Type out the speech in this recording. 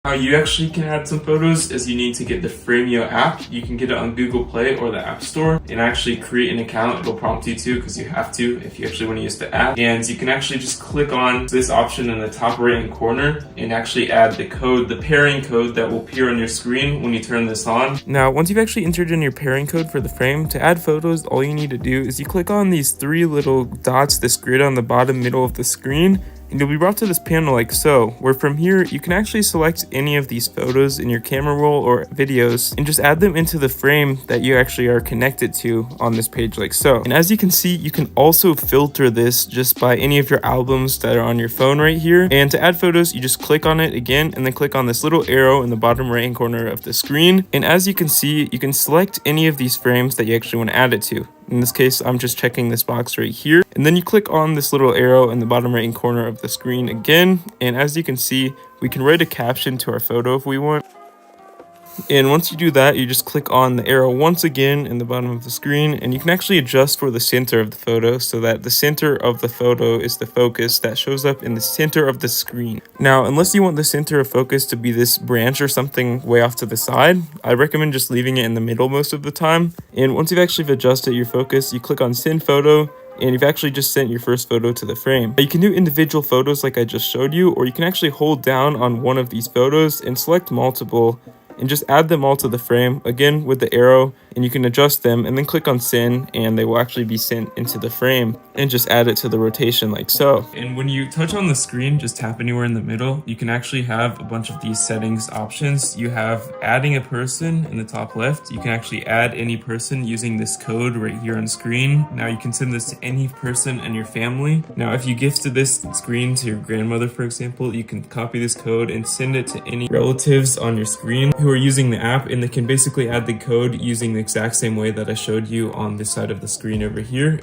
How you actually can add some photos is you need to get the Frameo app. You can get it on Google Play or the App Store and actually create an account. It'll prompt you to because you have to if you actually want to use the app. And you can actually just click on this option in the top right hand corner and actually add the code, the pairing code that will appear on your screen when you turn this on. Now, once you've actually entered in your pairing code for the frame, to add photos, all you need to do is you click on these three little dots, this grid on the bottom middle of the screen, and you'll be brought to this panel like so, where from here you can actually select any of these photos in your camera roll or videos and just add them into the frame that you actually are connected to on this page like so. And as you can see, you can also filter this just by any of your albums that are on your phone right here. And to add photos, you just click on it again and then click on this little arrow in the bottom right hand corner of the screen. And as you can see, you can select any of these frames that you actually want to add it to. In this case, I'm just checking this box right here. And then you click on this little arrow in the bottom right hand corner of the screen again. And as you can see, we can write a caption to our photo if we want. And once you do that, you just click on the arrow once again in the bottom of the screen, and you can actually adjust for the center of the photo so that the center of the photo is the focus that shows up in the center of the screen. Now, unless you want the center of focus to be this branch or something way off to the side, I recommend just leaving it in the middle most of the time. And once you've actually adjusted your focus, you click on send photo, and you've actually just sent your first photo to the frame. You can do individual photos like I just showed you, or you can actually hold down on one of these photos and select multiple and just add them all to the frame, again with the arrow, and you can adjust them and then click on send and they will actually be sent into the frame, and just add it to the rotation like so. And when you touch on the screen, just tap anywhere in the middle, you can actually have a bunch of these settings options. You have adding a person in the top left. You can actually add any person using this code right here on screen. Now you can send this to any person in your family. Now if you gifted this screen to your grandmother, for example, you can copy this code and send it to any relatives on your screen who are using the app, and they can basically add the code using the exact same way that I showed you on this side of the screen over here.